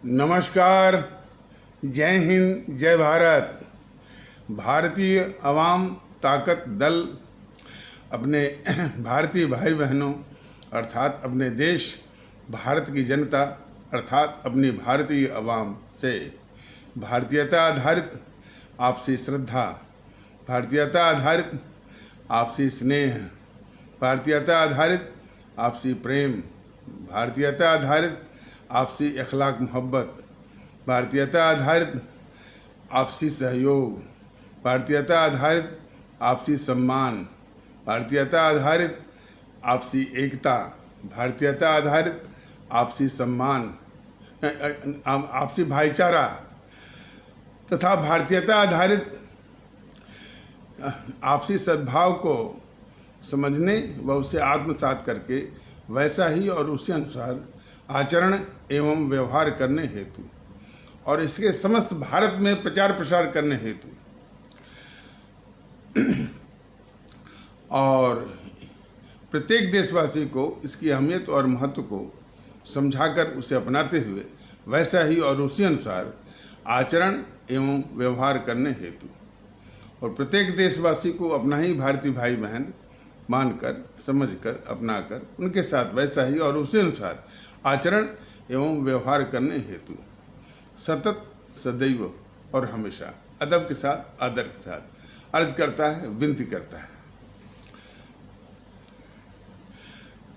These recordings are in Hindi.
नमस्कार। जय हिंद, जय भारत। भारतीय अवाम ताकत दल अपने भारतीय भाई बहनों अर्थात अपने देश भारत की जनता अर्थात अपनी भारतीय अवाम से भारतीयता आधारित आपसी श्रद्धा, भारतीयता आधारित आपसी स्नेह, भारतीयता आधारित आपसी प्रेम, भारतीयता आधारित आपसी अखलाक मोहब्बत, भारतीयता आधारित आपसी सहयोग, भारतीयता आधारित आपसी सम्मान, भारतीयता आधारित आपसी एकता, भारतीयता आधारित आपसी सम्मान, आपसी भाईचारा तथा भारतीयता आधारित आपसी सद्भाव को समझने व उसे आत्मसात करके वैसा ही और उसी अनुसार आचरण एवं व्यवहार करने हेतु और इसके समस्त भारत में प्रचार प्रसार करने हेतु और प्रत्येक देशवासी को इसकी अहमियत और महत्व को समझाकर उसे अपनाते हुए वैसा ही और उसी अनुसार आचरण एवं व्यवहार करने हेतु और प्रत्येक देशवासी को अपना ही भारतीय भाई बहन मानकर, समझकर, अपनाकर उनके साथ वैसा ही और उसी अनुसार आचरण एवं व्यवहार करने हेतु सतत, सदैव और हमेशा अदब के साथ, आदर के साथ अर्ज करता है, विनती करता है।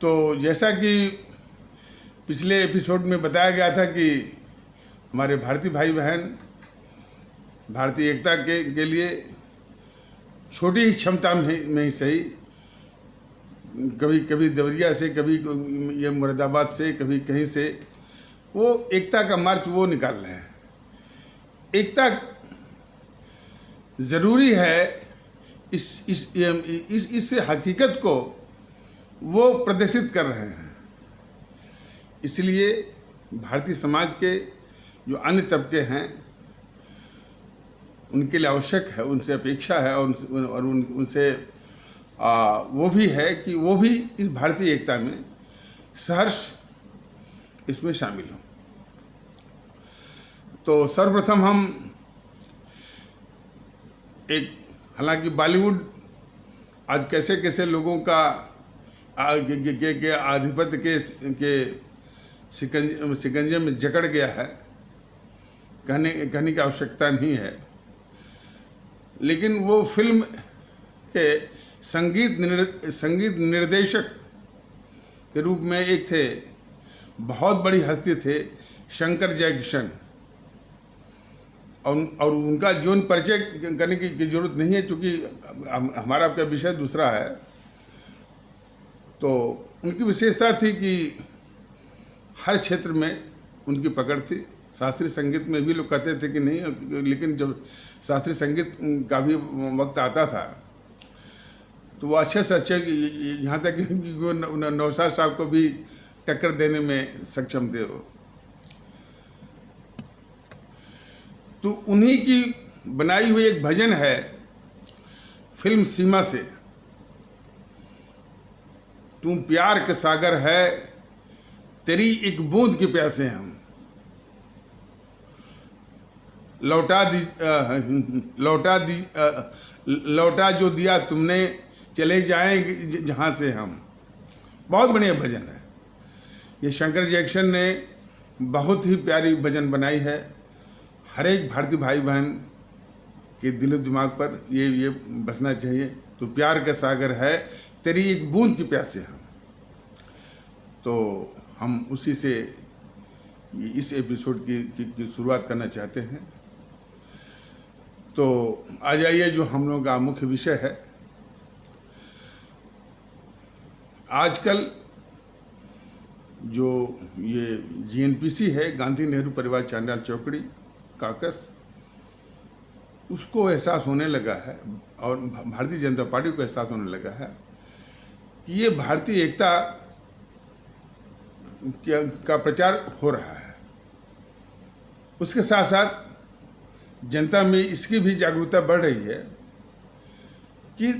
तो जैसा कि पिछले एपिसोड में बताया गया था कि हमारे भारतीय भाई बहन भारतीय एकता के लिए छोटी ही क्षमता में ही सही, कभी देवरिया से, कभी ये मुरादाबाद से, कभी कहीं से वो एकता का मार्च वो निकाल रहे हैं। एकता ज़रूरी है, इस हकीकत को वो प्रदर्शित कर रहे हैं। इसलिए भारतीय समाज के जो अन्य तबके हैं उनके लिए आवश्यक है, उनसे अपेक्षा है और उनसे वो भी है कि वो भी इस भारतीय एकता में सहर्ष इसमें शामिल हों। तो सर्वप्रथम हम हालांकि बॉलीवुड आज कैसे कैसे लोगों का आधिपत्य के शिकंजे में जकड़ गया है, कहने की आवश्यकता नहीं है। लेकिन वो फिल्म के संगीत निर्देशक के रूप में एक थे, बहुत बड़ी हस्ती थे, शंकर जयकिशन। और उनका जीवन परिचय करने की जरूरत नहीं है क्योंकि हमारा आपका विषय दूसरा है। तो उनकी विशेषता थी कि हर क्षेत्र में उनकी पकड़ थी। शास्त्रीय संगीत में भी लोग कहते थे कि नहीं, लेकिन जब शास्त्रीय संगीत का भी वक्त आता था तो वो अच्छे से अच्छे, यहाँ तक कि वो नौशाद साहब को भी टक्कर देने में सक्षम थे वो। तो उन्हीं की बनाई हुई एक भजन है फिल्म सीमा से, तू प्यार के सागर है, तेरी एक बूंद के प्यासे हम, लौटा जो दिया तुमने, चले जाएंगे जहाँ से हम। बहुत बढ़िया भजन है ये। शंकर जयकिशन ने बहुत ही प्यारी भजन बनाई है। हर एक भारतीय भाई बहन के दिलो दिमाग पर ये बसना चाहिए। तो प्यार का सागर है, तेरी एक बूंद की प्यासे हम। तो हम उसी से इस एपिसोड की शुरुआत करना चाहते हैं। तो आ जाइए जो हम लोगों का मुख्य विषय है। आजकल जो ये GNPC है, गांधी नेहरू परिवार चांडाल चौकड़ी काकस, उसको एहसास होने लगा है और भारतीय जनता पार्टी को एहसास होने लगा है कि ये भारतीय एकता का प्रचार हो रहा है। उसके साथ साथ जनता में इसकी भी जागरूकता बढ़ रही है कि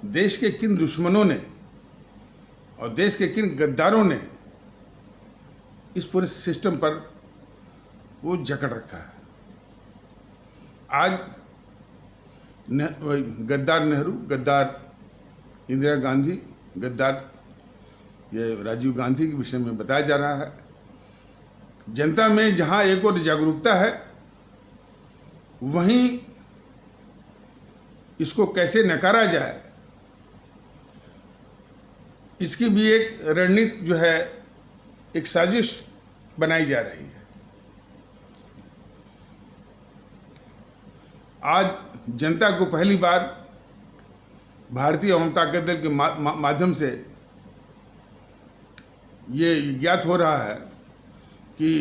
देश के किन दुश्मनों ने और देश के किन गद्दारों ने इस पूरे सिस्टम पर वो जकड़ रखा है। आज गद्दार नेहरू, गद्दार इंदिरा गांधी, गद्दार ये राजीव गांधी के विषय में बताया जा रहा है। जनता में जहां एक और जागरूकता है, वहीं इसको कैसे नकारा जाए, इसकी भी एक रणनीति जो है, एक साजिश बनाई जा रही है। आज जनता को पहली बार भारतीय जनता दल के माध्यम से ये ज्ञात हो रहा है कि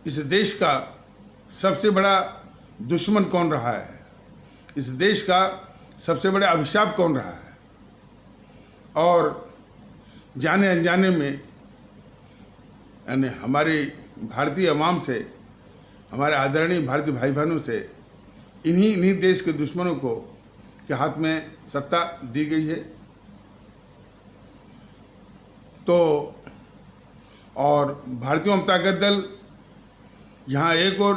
इस देश का सबसे बड़ा दुश्मन कौन रहा है, इस देश का सबसे बड़ा अभिशाप कौन रहा है। और जाने अनजाने में यानी हमारे भारतीय अवाम से, हमारे आदरणीय भारतीय भाई बहनों से इन्हीं देश के दुश्मनों को के हाथ में सत्ता दी गई है। तो और भारतीय जनता दल यहाँ एक और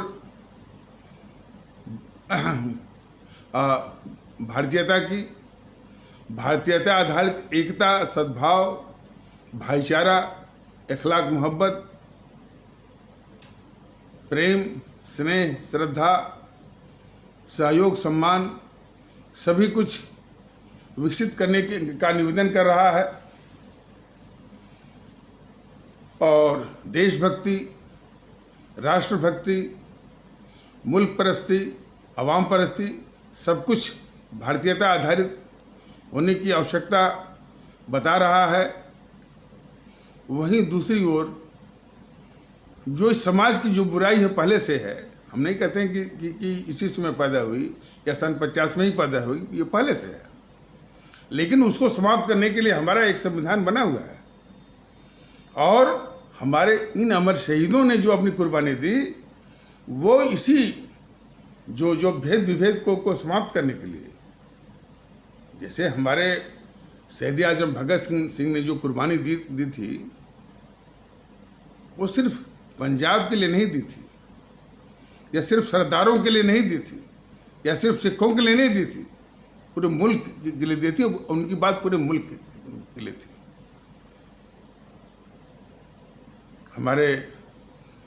भारतीयता आधारित एकता, सद्भाव, भाईचारा, अखलाक, मोहब्बत, प्रेम, स्नेह, श्रद्धा, सहयोग, सम्मान सभी कुछ विकसित करने का निवेदन कर रहा है। और देशभक्ति, राष्ट्रभक्ति, मुल्क परस्ती, अवाम परस्ती सब कुछ भारतीयता आधारित होने की आवश्यकता बता रहा है। वहीं दूसरी ओर जो इस समाज की जो बुराई है पहले से है, हम नहीं कहते हैं कि इसी समय पैदा हुई या सन 50 में ही पैदा हुई, ये पहले से है। लेकिन उसको समाप्त करने के लिए हमारा एक संविधान बना हुआ है और हमारे इन अमर शहीदों ने जो अपनी कुर्बानी दी, वो इसी जो भेद विभेद को समाप्त करने के लिए, जैसे हमारे शहीद आजम भगत सिंह ने जो कुर्बानी दी थी, वो सिर्फ पंजाब के लिए नहीं दी थी, या सिर्फ सरदारों के लिए नहीं दी थी, या सिर्फ सिखों के लिए नहीं दी थी, पूरे मुल्क के लिए दी थी। उनकी बात पूरे मुल्क के लिए थी। हमारे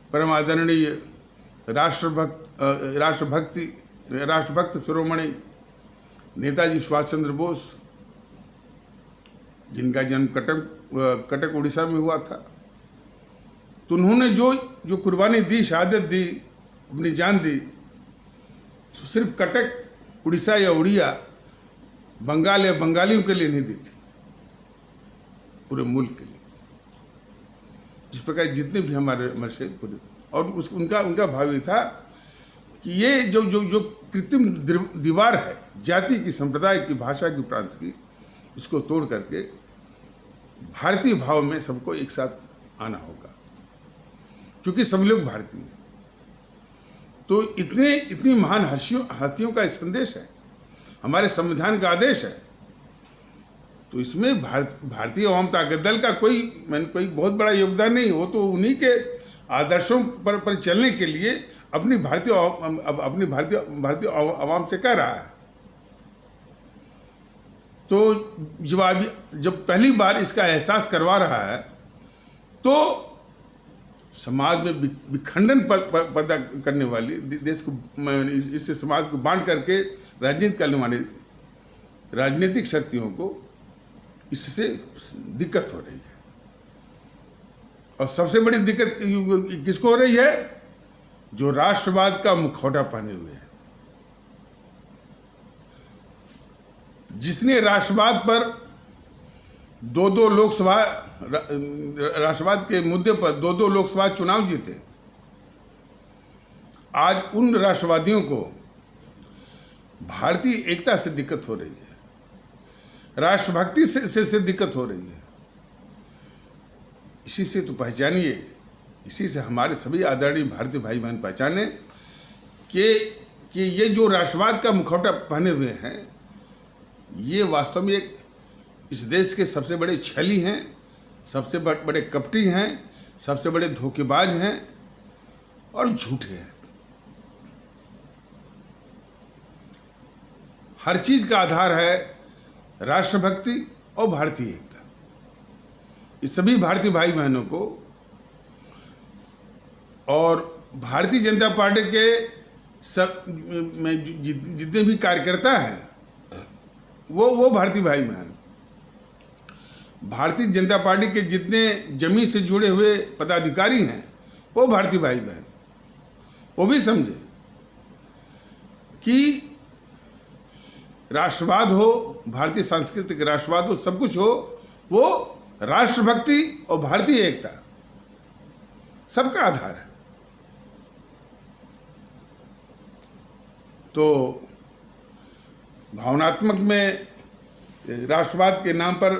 परम आदरणीय राष्ट्रभक्त शिरोमणि नेताजी सुभाष चंद्र बोस, जिनका जन्म कटक उड़ीसा में हुआ था, तो उन्होंने जो कुर्बानी दी, शहादत दी, अपनी जान दी, तो सिर्फ कटक उड़ीसा या उड़िया, बंगाल या बंगालियों के लिए नहीं दी थी, पूरे मुल्क के लिए। जिस प्रकार जितने भी हमारे शहीद पूरे, और उनका भाव ये था कि ये जो कृत्रिम दीवार है जाति की, संप्रदाय की, भाषा की, प्रांत की, इसको तोड़ करके भारतीय भाव में सबको एक साथ आना होगा, क्योंकि सब लोग भारतीय हैं। तो इतनी महान हस्तियों का संदेश है, हमारे संविधान का आदेश है। तो इसमें भारतीय जनता दल का कोई बहुत बड़ा योगदान नहीं, वो तो उन्हीं के आदर्शों पर चलने के लिए अपनी भारतीय आवाम से कह रहा है। तो जब पहली बार इसका एहसास करवा रहा है, तो समाज में विखंडन पैदा करने वाली, देश को इससे समाज को बांट करके राजनीति करने वाली राजनीतिक शक्तियों को इससे दिक्कत हो रही है। और सबसे बड़ी दिक्कत किसको हो रही है? जो राष्ट्रवाद का मुखौटा पहने हुए है, जिसने राष्ट्रवाद पर दो लोकसभा, राष्ट्रवाद के मुद्दे पर दो लोकसभा चुनाव जीते, आज उन राष्ट्रवादियों को भारतीय एकता से दिक्कत हो रही है, राष्ट्रभक्ति से दिक्कत हो रही है। इसी से तो पहचानिए, इसी से हमारे सभी आदरणीय भारतीय भाई बहन पहचाने कि ये जो राष्ट्रवाद का मुखौटा पहने हुए हैं, ये वास्तव में एक इस देश के सबसे बड़े छली हैं, सबसे बड़े कपटी हैं, सबसे बड़े धोखेबाज हैं। और झूठे हैं। हर चीज का आधार है राष्ट्रभक्ति और भारतीय एकता। इस सभी भारतीय भाई बहनों को और भारतीय जनता पार्टी के सब में जितने भी कार्यकर्ता हैं वो भारतीय भाई बहन, भारतीय जनता पार्टी के जितने जमीन से जुड़े हुए पदाधिकारी हैं वो भारतीय भाई बहन, वो भी समझे कि राष्ट्रवाद हो, भारतीय सांस्कृतिक राष्ट्रवाद हो, सब कुछ हो, वो राष्ट्रभक्ति और भारतीय एकता सबका आधार है। तो भावनात्मक में राष्ट्रवाद के नाम पर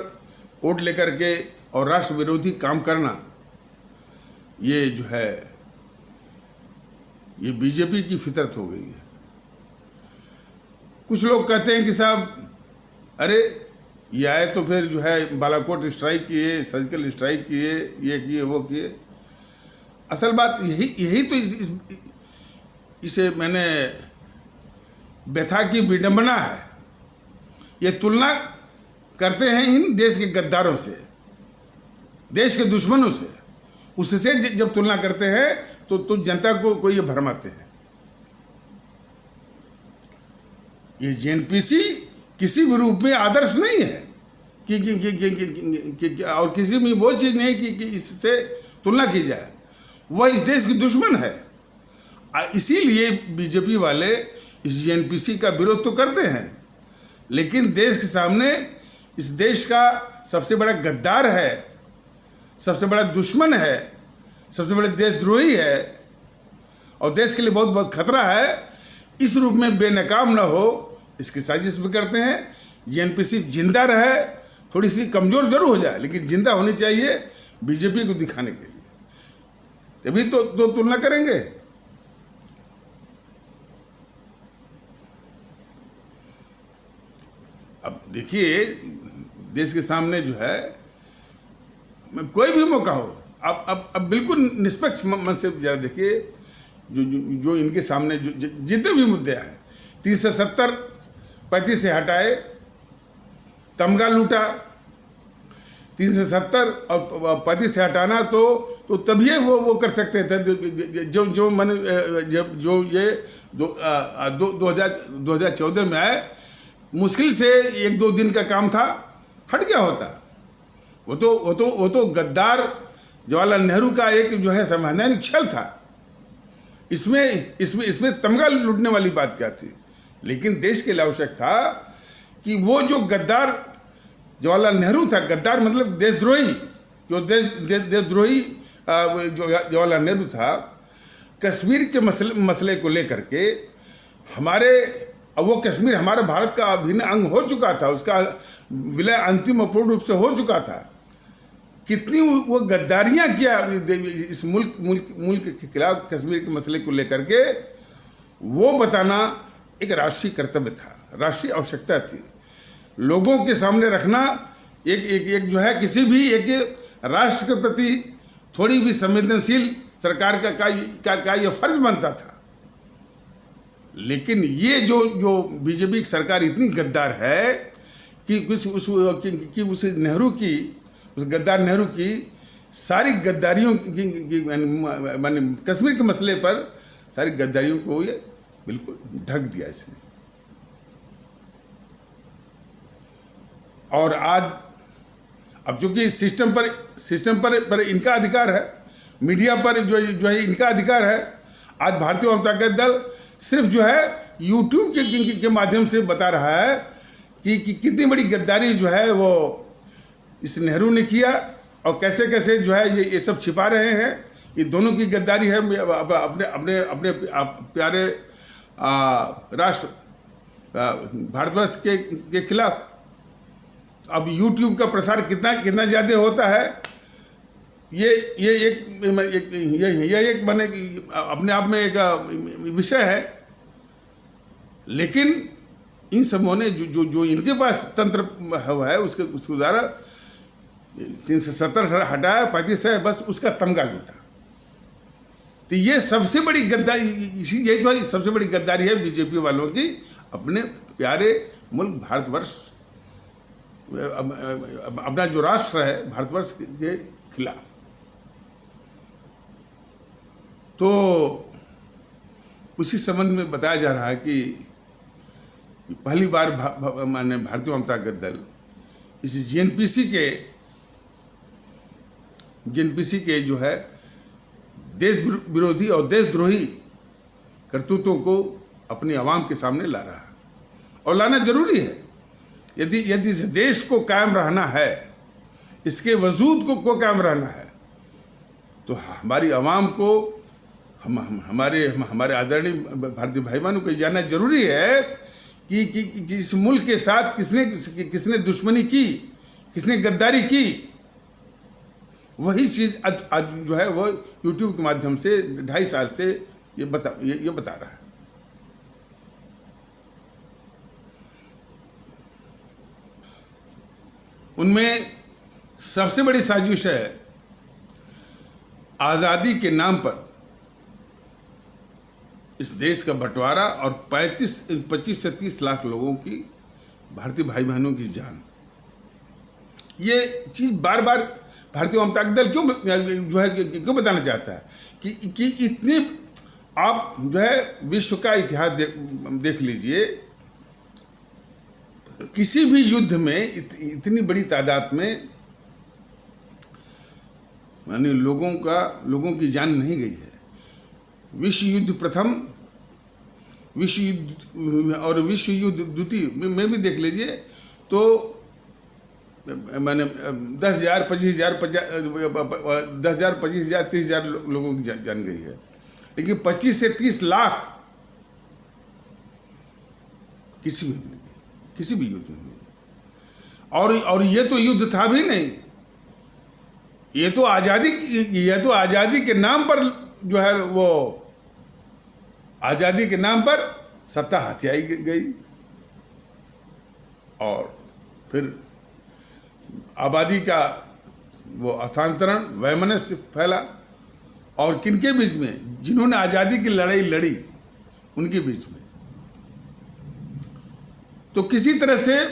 वोट लेकर के और राष्ट्र विरोधी काम करना, ये जो है ये बीजेपी की फितरत हो गई है। कुछ लोग कहते हैं कि साहब अरे ये आए तो फिर जो है बालाकोट स्ट्राइक किए, सर्जिकल स्ट्राइक किए, ये किए, वो किए। असल बात यही तो इसे मैंने व्यथा की विडंबना है। ये तुलना करते हैं इन देश के गद्दारों से, देश के दुश्मनों से। उससे जब तुलना करते हैं तो जनता को ये भरमाते हैं। ये जेएनपीसी किसी भी रूप में आदर्श नहीं है कि और किसी में वो चीज़ नहीं कि इससे तुलना की जाए। वह इस देश की दुश्मन है। इसीलिए बीजेपी वाले इस जेएनपीसी का विरोध तो करते हैं, लेकिन देश के सामने इस देश का सबसे बड़ा गद्दार है, सबसे बड़ा दुश्मन है, सबसे बड़ा देशद्रोही है और देश के लिए बहुत बहुत खतरा है। इस रूप में बेनकाब न हो, इसकी साजिश भी करते हैं। जेएनपीसी जिंदा रहे, थोड़ी सी कमजोर जरूर हो जाए, लेकिन जिंदा होनी चाहिए बीजेपी को दिखाने के लिए, तभी तो तुलना करेंगे। अब देखिए, देश के सामने जो है कोई भी मौका हो, अब बिल्कुल निष्पक्ष मन से जरा देखिए, जो इनके सामने जितने भी मुद्दे हैं, 370 35 से हटाए, तमगा लूटा, 370 और 35 से हटाना तो तभी वो कर सकते थे। जो मैंने जो ये 2014 में आए, मुश्किल से 1-2 दिन का काम था, हट गया होता। वो तो गद्दार जवाहरलाल नेहरू का एक जो है संवैधानिक छल था। इसमें तमगा लूटने वाली बात क्या थी? लेकिन देश के लिए आवश्यक था कि वो जो गद्दार जवाहरलाल नेहरू था, गद्दार मतलब देशद्रोही, जो देशद्रोही जवाहरलाल नेहरू था, कश्मीर के मसले को लेकर के अब वो कश्मीर हमारे भारत का अभिन्न अंग हो चुका था, उसका विलय अंतिम और पूर्ण रूप से हो चुका था। कितनी वो गद्दारियां किया इस मुल्क के खिलाफ कश्मीर के मसले को लेकर के, वो बताना एक राष्ट्रीय कर्तव्य था, राष्ट्रीय आवश्यकता थी। लोगों के सामने रखना एक जो है किसी भी एक राष्ट्र के प्रति थोड़ी भी संवेदनशील सरकार का ये फर्ज बनता था। लेकिन ये जो बीजेपी की सरकार इतनी गद्दार है कि उस नेहरू की, उस गद्दार नेहरू की सारी गद्दारियों की माने कश्मीर के मसले पर सारी गद्दारियों को ये बिल्कुल ढक दिया इसने। और आज अब चूंकि सिस्टम पर इनका अधिकार है, मीडिया पर जो है इनका अधिकार है। आज भारतीय जनता दल सिर्फ जो है यूट्यूब के माध्यम से बता रहा है कि कितनी बड़ी गद्दारी जो है वो इस नेहरू ने किया और कैसे कैसे जो है ये सब छिपा रहे हैं। ये दोनों की गद्दारी है अपने प्यारे राष्ट्र भारतवर्ष के खिलाफ। अब यूट्यूब का प्रसार कितना ज़्यादा होता है, ये एक माने अपने आप में एक विषय है। लेकिन इन सबों ने जो इनके पास तंत्र है उसके द्वारा 370 हटाया, 35 है, बस उसका तमगा लूटा। तो ये सबसे बड़ी गद्दारी, यही तो सबसे बड़ी गद्दारी है बीजेपी वालों की अपने प्यारे मुल्क भारतवर्ष, अपना जो राष्ट्र है भारतवर्ष के खिलाफ। तो उसी संबंध में बताया जा रहा है कि पहली बार माने भारतीय जनता दल इस जेएनपीसी के जो है देश विरोधी और देशद्रोही करतूतों को अपनी आवाम के सामने ला रहा है, और लाना जरूरी है। यदि इस देश को कायम रहना है, इसके वजूद को कायम रहना है, तो हमारी आवाम को हमारे आदरणीय भारतीय भाई बहनों को जानना जरूरी है कि इस मुल्क के साथ किसने दुश्मनी की, किसने गद्दारी की। वही चीज आज जो है वो यूट्यूब के माध्यम से 2.5 साल से ये बता रहा है। उनमें सबसे बड़ी साजिश है आजादी के नाम पर इस देश का बंटवारा और 25 से 30 लाख लोगों की, भारतीय भाई बहनों की जान। ये चीज बार बार भारतीय जनता दल क्यों बताना चाहता है कि इतनी, आप जो है विश्व का इतिहास देख लीजिए, किसी भी युद्ध में इतनी बड़ी तादाद में माने लोगों की जान नहीं गई है। विश्व युद्ध प्रथम, विश्व युद्ध और विश्व युद्ध द्वितीय में भी देख लीजिए तो मैंने 10,000, 25,000, 10,000, 25,000, 30,000 लोगों की जान गई है, लेकिन 25 से 30 लाख किसी भी युद्ध में नहीं। और ये तो युद्ध था भी नहीं, ये तो आजादी के नाम पर जो है वो आजादी के नाम पर सत्ता हथियाई गई, और फिर आबादी का वो हस्तांतरण, वैमनस्य फैला, और किनके बीच में, जिन्होंने आजादी की लड़ाई लड़ी उनके बीच में। तो किसी तरह से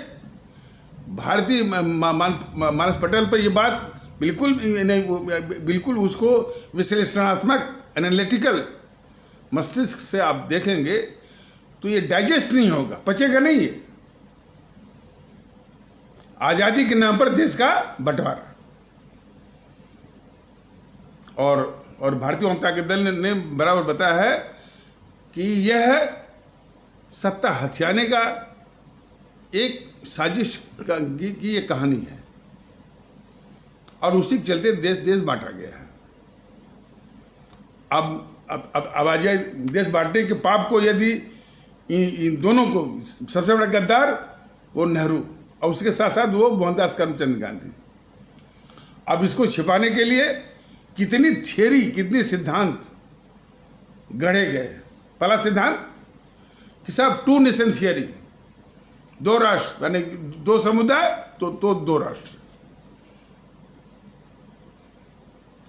भारतीय मानस पटेल पर ये बात बिल्कुल उसको विश्लेषणात्मक एनालिटिकल मस्तिष्क से आप देखेंगे तो ये डाइजेस्ट नहीं होगा, पचेगा नहीं ये। आजादी के नाम पर देश का बंटवारा, और भारतीय जनता दल ने बराबर बताया है कि यह सत्ता हथियाने का एक साजिश की ये कहानी है, और उसी के चलते देश बांटा गया है। अब आवाजाही देश बांटने के पाप को यदि इन दोनों को, सबसे बड़ा गद्दार वो नेहरू और उसके साथ साथ वो मोहनदास करमचंद गांधी, अब इसको छिपाने के लिए कितनी थियरी, कितने सिद्धांत गढ़े गए। पहला सिद्धांत कि साहब 2 नेशन थियरी, 2 राष्ट्र, यानी 2 समुदाय तो 2 राष्ट्र।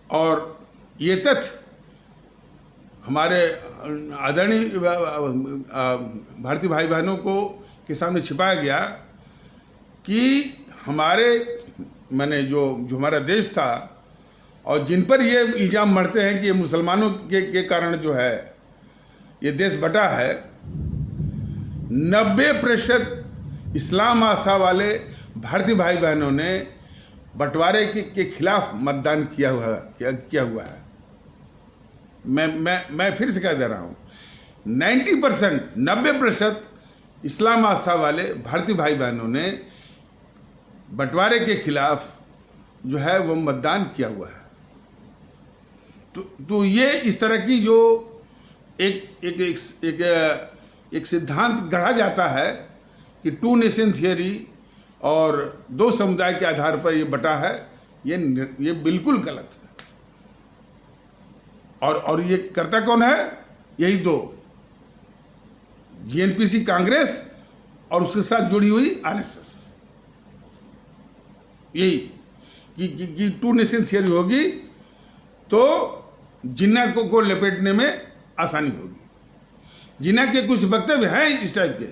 और ये तथ्य हमारे आदरणीय भारतीय भाई बहनों को के सामने छिपाया गया कि हमारे माने जो हमारा देश था, और जिन पर ये इल्ज़ाम मढ़ते हैं कि ये मुसलमानों के कारण जो है ये देश बटा है, 90% इस्लाम आस्था वाले भारतीय भाई बहनों ने बंटवारे के खिलाफ मतदान किया हुआ है। मैं फिर से कह दे रहा हूँ, 90% इस्लाम आस्था वाले भारतीय भाई बहनों ने बंटवारे के खिलाफ जो है वो मतदान किया हुआ है। तो ये इस तरह की जो एक सिद्धांत गढ़ा जाता है कि 2 नेशन थियरी और 2 समुदाय के आधार पर ये बटा है, ये बिल्कुल गलत है। और ये करता कौन है? यही 2, जेएनपीसी कांग्रेस और उसके साथ जुड़ी हुई आरएसएस। यही कि 2 नेशन थियरी होगी तो जिन्ना को लपेटने में आसानी होगी। जिन्ना के कुछ वक्तव्य हैं इस टाइप के,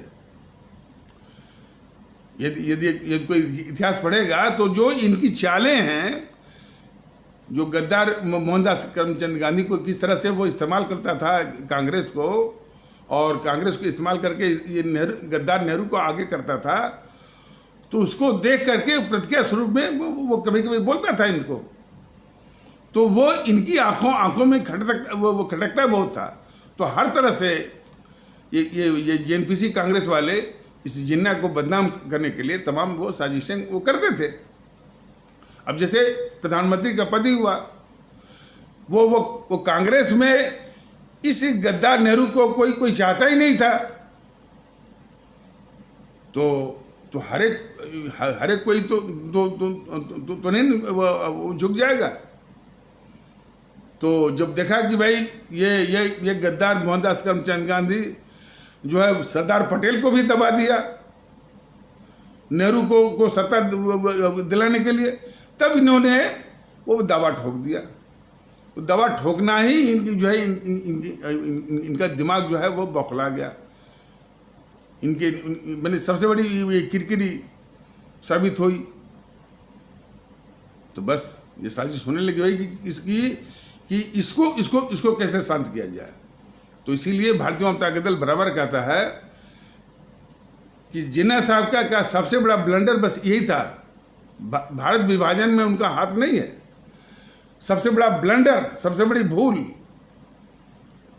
यदि कोई इतिहास पढ़ेगा तो जो इनकी चालें हैं, जो गद्दार मोहनदास करमचंद गांधी को किस तरह से वो इस्तेमाल करता था कांग्रेस को, और कांग्रेस को इस्तेमाल करके ये गद्दार नेहरू को आगे करता था, तो उसको देख करके प्रतिक्रिया स्वरूप में वो कभी कभी बोलता था इनको, तो वो इनकी आंखों में खटकता बहुत था। तो हर तरह से ये जेएनपीसी कांग्रेस वाले इस जिन्ना को बदनाम करने के लिए तमाम वो साजिशें वो करते थे। अब जैसे प्रधानमंत्री का पद ही हुआ, वो कांग्रेस में इस गद्दार नेहरू को कोई चाहता ही नहीं था, तो हर एक कोई तो नहीं झुक जाएगा। तो जब देखा कि भाई ये गद्दार मोहनदास करमचंद गांधी जो है सरदार पटेल को भी दबा दिया नेहरू को सत्ता दिलाने के लिए, तब इन्होंने वो दावा ठोक दिया। तो दवा ठोकना ही इनकी जो है इनका दिमाग जो है वो बौखला गया। इनके मैंने सबसे बड़ी किरकिरी साबित हुई। तो बस ये साजिश होने लगी भाई कि इसको कैसे शांत किया जाए। तो इसीलिए भारतीय जनता दल बराबर कहता है कि जिन्ना साहब का सबसे बड़ा ब्लंडर बस यही था, भारत विभाजन में उनका हाथ नहीं है। सबसे बड़ा ब्लंडर, सबसे बड़ी भूल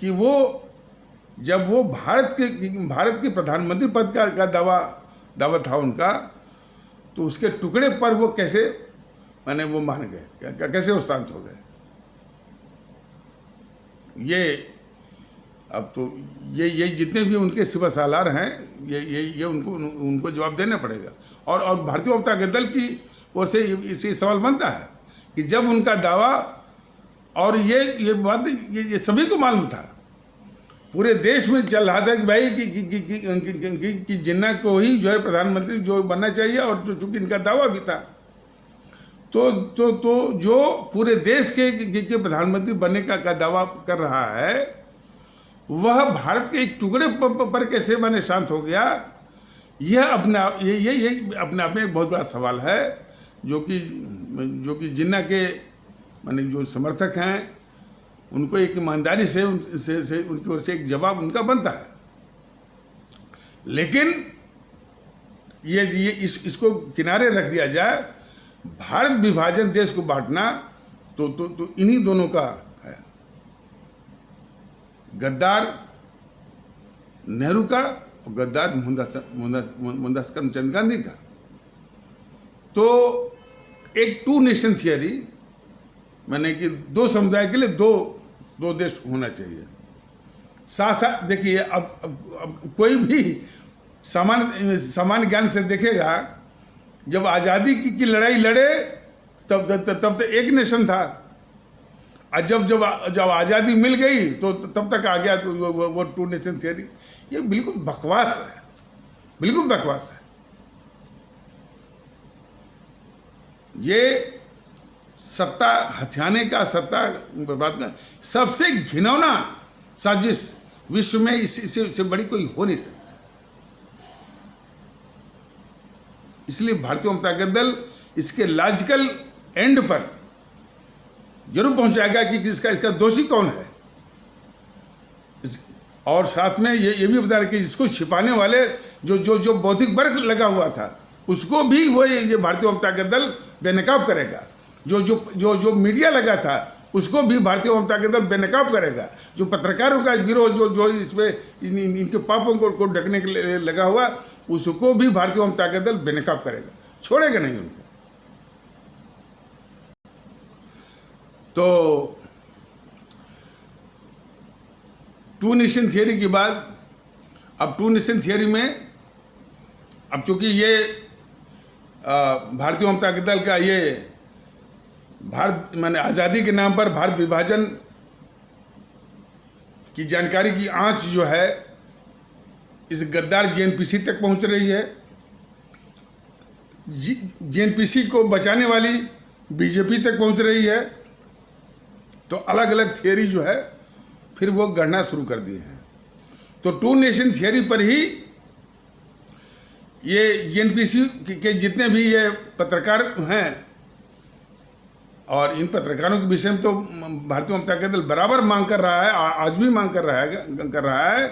कि वो जब वो भारत के प्रधानमंत्री पद का दावा था उनका, तो उसके टुकड़े पर वो कैसे वो मान गए, कैसे वो शांत हो गए। अब तो ये जितने भी उनके सिवा सालार हैं, ये उनको जवाब देना पड़ेगा। और भारतीय जनता दल की ओर से इसी सवाल बनता है कि जब उनका दावा, और ये बात ये सभी को मालूम था, पूरे देश में चल रहा था कि भाई कि जिन्ना को ही जो है प्रधानमंत्री जो बनना चाहिए, और चूंकि इनका दावा भी था, तो जो पूरे देश के प्रधानमंत्री बनने का दावा कर रहा है, वह भारत के एक टुकड़े पर कैसे शांत हो गया। यह अपने आप में एक बहुत बड़ा सवाल है, जो कि जिन्ना के जो समर्थक हैं उनको एक ईमानदारी से उनकी ओर से एक जवाब उनका बनता है। लेकिन ये इसको किनारे रख दिया जाए, भारत विभाजन, देश को बांटना, तो इन्हीं दोनों का है, गद्दार नेहरू का और गद्दार मोहनदास करमचंद गांधी का। तो एक टू नेशन थियरी, माने कि दो समुदाय के लिए दो देश होना चाहिए। साथ साथ देखिए, अब कोई भी सामान्य ज्ञान से देखेगा, जब आज़ादी की लड़ाई लड़े तब तो एक नेशन था, और जब आज़ादी मिल गई तो तब तक आ गया तो वो टू नेशन थियरी। ये बिल्कुल बकवास है, बिल्कुल बकवास है। ये सत्ता हथियाने का, सत्ता बर्बाद का सबसे घिनौना साजिश विश्व में इससे बड़ी कोई हो नहीं सकती। इसलिए भारतीय जनता दल इसके लॉजिकल एंड पर जरूर पहुंचाएगा कि इसका दोषी कौन है, और साथ में ये भी बताया कि इसको छिपाने वाले जो बौद्धिक वर्ग लगा हुआ था, उसको भी वो ये भारतीय जनता दल बेनकाब करेगा। जो मीडिया लगा था, उसको भी भारतीय जनता दल बेनकाब करेगा। जो पत्रकारों का गिरोह जो इसमें इनके पापों को ढकने के लिए लगा हुआ, उसको भी भारतीय जनता दल बेनकाब करेगा, छोड़ेगा नहीं उनको। तो टू नेशन थियरी के बाद, अब टू नेशन थियरी में अब चूंकि ये भारतीय जनता दल का ये भारत आज़ादी के नाम पर भारत विभाजन की जानकारी की आंच जो है इस गद्दार जेएनपीसी तक पहुंच रही है। जेएनपीसी को बचाने वाली बीजेपी तक पहुंच रही है। तो अलग अलग थियरी जो है फिर वो गढ़ना शुरू कर दिए हैं। तो टू नेशन थियरी पर ही ये जेएनपीसी के जितने भी ये पत्रकार हैं, और इन पत्रकारों के विषय में तो भारतीय जनता पार्टी दल बराबर मांग कर रहा है, आज भी मांग कर रहा है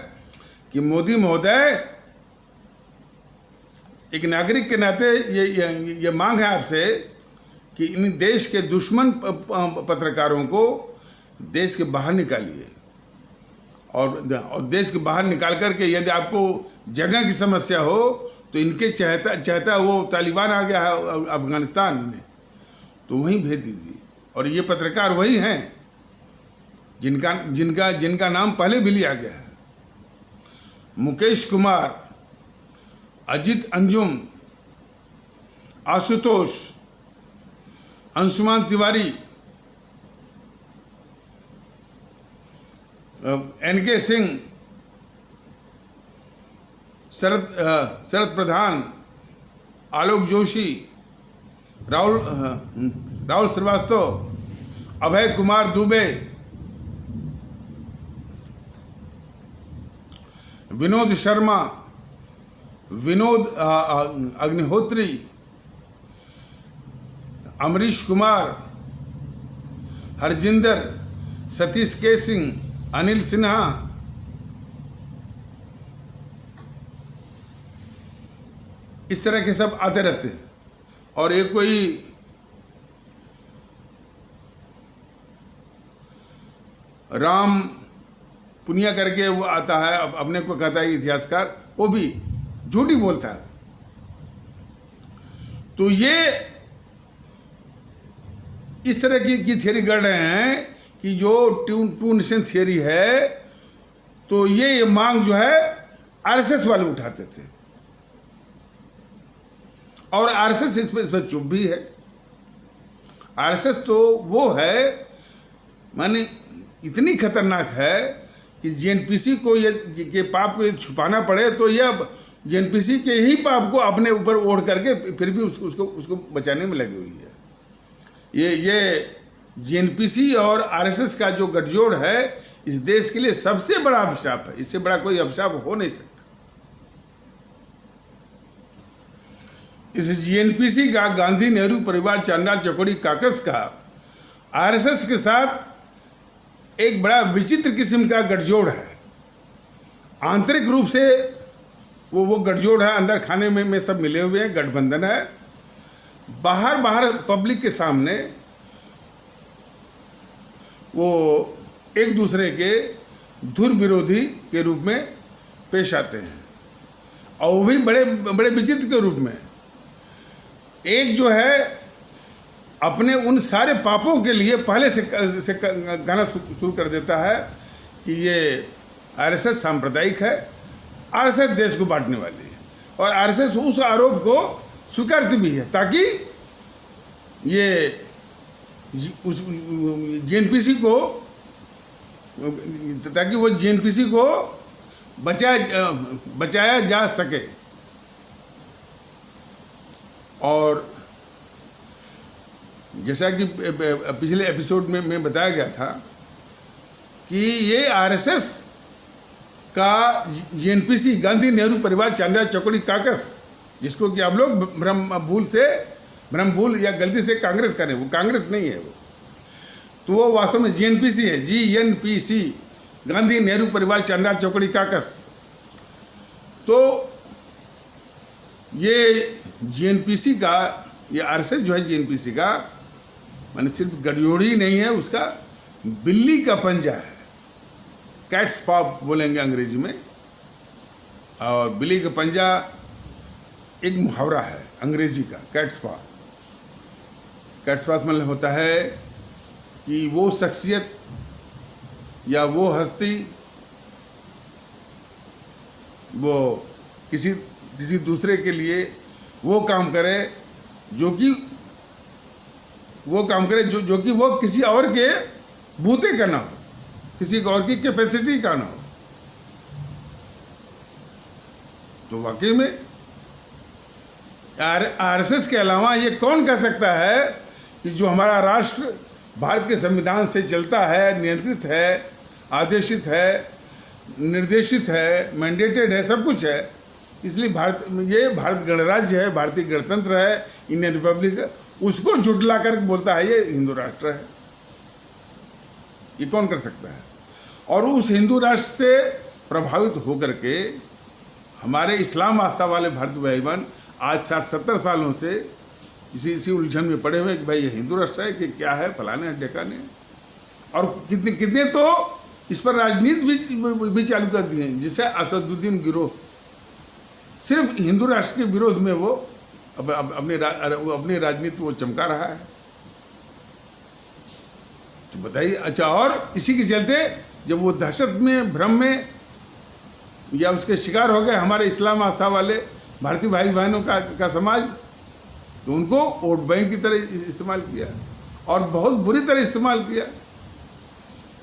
कि मोदी महोदय, एक नागरिक के नाते ये मांग है आपसे कि इन देश के दुश्मन पत्रकारों को देश के बाहर निकालिए, और देश के बाहर निकाल करके यदि आपको जगह की समस्या हो तो इनके चाहता वो तालिबान आ गया है अफगानिस्तान में, तो वहीं भेज दीजिए। और ये पत्रकार वही हैं जिनका नाम पहले भी लिया गया है। मुकेश कुमार, अजित अंजुम, आशुतोष, अंशुमान तिवारी, एनके सिंह, शरद प्रधान, आलोक जोशी, राहुल श्रीवास्तव, अभय कुमार दुबे, विनोद शर्मा, विनोद अग्निहोत्री, अमरीश कुमार, हरजिंदर, सतीश के सिंह, अनिल सिन्हा, इस तरह के सब आते रहते हैं। और एक कोई राम पुनिया करके वो आता है, अपने को कहता है इतिहासकार, वो भी झूठी बोलता है। तो ये इस तरह की थियरी गढ़ रहे हैं कि जो टू नेशन थियरी है, तो ये मांग जो है आरएसएस वाले उठाते थे, और आरएसएस इस पर चुप भी है। आरएसएस तो वो है, माने इतनी खतरनाक है कि जेएनपीसी को ये पाप को छुपाना पड़े तो यह जेएनपीसी के ही पाप को अपने ऊपर ओढ़ करके फिर भी उसको बचाने में लगी हुई है। ये जेएनपीसी और आरएसएस का जो गठजोड़ है इस देश के लिए सबसे बड़ा अभिशाप है। इससे बड़ा कोई अभिशाप हो नहीं सकता। इस जेएनपीसी का, गांधी नेहरू परिवार चांडाल चकोरी काकस का आरएसएस के साथ एक बड़ा विचित्र किस्म का गठजोड़ है। आंतरिक रूप से वो गठजोड़ है, अंदर खाने में सब मिले हुए हैं, गठबंधन है। बाहर पब्लिक के सामने वो एक दूसरे के धुर विरोधी के रूप में पेश आते हैं, और वो भी बड़े विचित्र के रूप में। एक जो है अपने उन सारे पापों के लिए पहले से कहना शुरू कर देता है कि ये आरएसएस सांप्रदायिक है, आरएसएस देश को बांटने वाली है, और आरएसएस उस आरोप को स्वीकारती भी है ताकि ये उस जेएनपीसी को, ताकि वो जेएनपीसी को बचाया जा सके। और जैसा कि पिछले एपिसोड में बताया गया था कि ये आरएसएस का जेएनपीसी, गांधी नेहरू परिवार चांडाल चकोरी काकस, जिसको कि आप लोग भ्रम भूल या गलती से कांग्रेस करें, वो कांग्रेस नहीं है वो, तो वो वास्तव में जेएनपीसी है, जीएनपीसी, गांधी नेहरू परिवार चांडाल चकोरी काकस। तो ये जेएनपीसी का, ये आरएसएस जो है जेएनपीसी का, माने सिर्फ गठजोड़ी नहीं है, उसका बिल्ली का पंजा है, कैट्स पॉ बोलेंगे अंग्रेजी में। और बिल्ली का पंजा एक मुहावरा है अंग्रेजी का, कैट्स पॉ। कैट्स पॉ मतलब होता है कि वो शख्सियत या वो हस्ती वो किसी दूसरे के लिए वो काम करे जो कि वो किसी और के बूते का ना हो, किसी और की कैपेसिटी का ना हो। तो वाकई में आरएसएस के अलावा ये कौन कह सकता है कि जो हमारा राष्ट्र भारत के संविधान से चलता है, नियंत्रित है, आदेशित है, निर्देशित है, मैंडेटेड है, सब कुछ है। इसलिए भारत गणराज्य है, भारतीय गणतंत्र है, इंडियन रिपब्लिक है। उसको झुठला कर बोलता है ये हिंदू राष्ट्र है। ये कौन कर सकता है? और उस हिंदू राष्ट्र से प्रभावित होकर के हमारे इस्लाम आस्था वाले भारतीय भाई बहन आज 60-70 सालों से इसी उलझन में पड़े हुए कि भाई ये हिंदू राष्ट्र है कि क्या है, फलाने ढेकाने। और कितने तो इस पर राजनीति भी चालू कर दी है, जिससे असदुद्दीन गिरोह सिर्फ हिंदू राष्ट्र के विरोध में वो अपनी राजनीति वो चमका रहा है। तो बताइए। अच्छा, और इसी के चलते जब वो दहशत में, भ्रम में या उसके शिकार हो गए हमारे इस्लाम आस्था वाले भारतीय भाई बहनों का समाज, तो उनको वोट बैंक की तरह इस्तेमाल किया और बहुत बुरी तरह इस्तेमाल किया।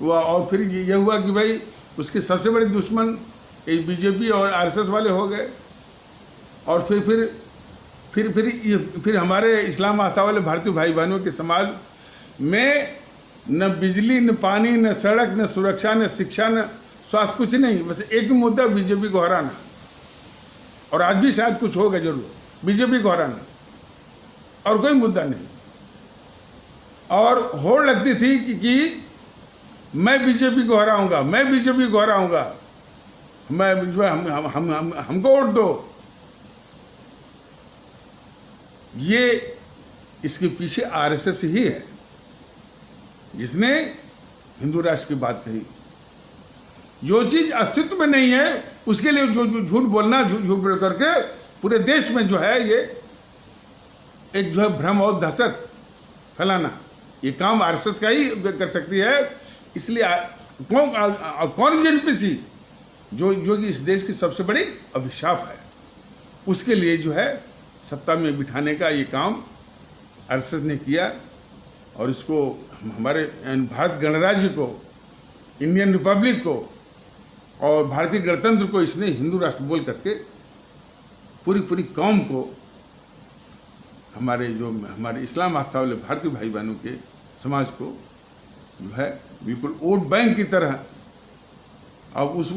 और फिर ये हुआ कि भाई उसके सबसे बड़े दुश्मन बीजेपी और आरएसएस वाले हो गए। और फिर हमारे इस्लाम आस्था वाले भारतीय भाई बहनों के समाज में न बिजली, न पानी, न सड़क, न सुरक्षा, न शिक्षा, न स्वास्थ्य, कुछ नहीं। बस एक ही मुद्दा, बीजेपी को हराना। और आज भी शायद कुछ होगा जरूर, बीजेपी को हराना, और कोई मुद्दा नहीं। और होड़ लगती थी कि मैं बीजेपी को हराऊंगा, मैं बीजेपी को हराऊंगा, हमको वोट दो। ये इसके पीछे आरएसएस ही है जिसने हिंदू राष्ट्र की बात कही। जो चीज अस्तित्व में नहीं है उसके लिए जो झूठ बोलना, झूठ बोल करके पूरे देश में जो है ये एक जो है भ्रम और दहशत फैलाना, ये काम आरएसएस का ही कर सकती है। इसलिए कौन जेएनपीसी जो कि इस देश की सबसे बड़ी अभिशाप है, उसके लिए जो है सत्ता में बिठाने का ये काम आरएसएस ने किया। और इसको हमारे भारत गणराज्य को, इंडियन रिपब्लिक को और भारतीय गणतंत्र को इसने हिंदू राष्ट्र बोल करके पूरी कौम को, हमारे इस्लाम आस्था वाले भारतीय भाई बहनों के समाज को जो है बिल्कुल वोट बैंक की तरह। अब उस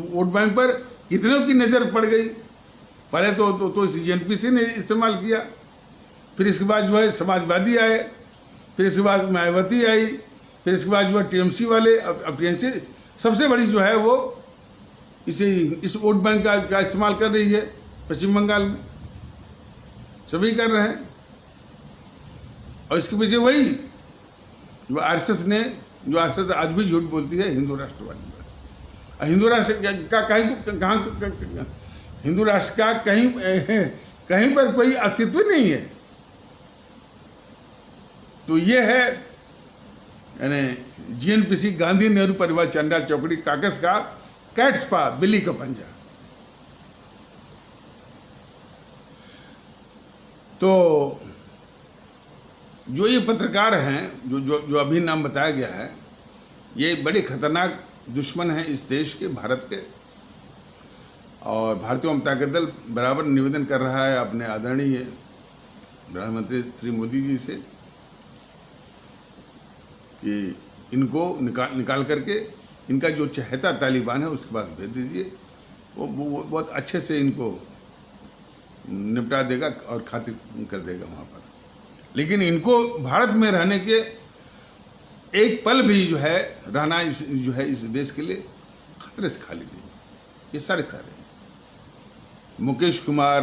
वोट बैंक पर कितनों की नज़र पड़ गई। पहले तो जेएनपीसी ने इस्तेमाल किया, फिर इसके बाद जो है समाजवादी आए, फिर इसके बाद मायावती आई, फिर इसके बाद जो है टीएमसी वाले। अब टीएमसी सबसे बड़ी जो है वो इस वोट बैंक का इस्तेमाल कर रही है पश्चिम बंगाल में, सभी कर रहे हैं। और इसके पीछे वही जो आरएसएस आज भी झूठ बोलती है हिंदू राष्ट्र वाली। हिंदू राष्ट्र का कहीं पर कोई अस्तित्व नहीं है। तो ये है यानी जेएनपीसी, गांधी नेहरू परिवार, चंडाल चौकड़ी, कागज का कैट्स पा, बिल्ली का पंजा। तो जो ये पत्रकार हैं, जो अभी नाम बताया गया है, ये बड़े खतरनाक दुश्मन हैं इस देश के, भारत के। और भारतीय जनता दल बराबर निवेदन कर रहा है अपने आदरणीय प्रधानमंत्री श्री मोदी जी से कि इनको निकाल करके इनका जो चहेता तालिबान है उसके पास भेज दीजिए। वो बहुत अच्छे से इनको निपटा देगा और खातिर कर देगा वहाँ पर। लेकिन इनको भारत में रहने के एक पल भी जो है रहना इस देश के लिए खतरे से खाली नहीं। ये सारे मुकेश कुमार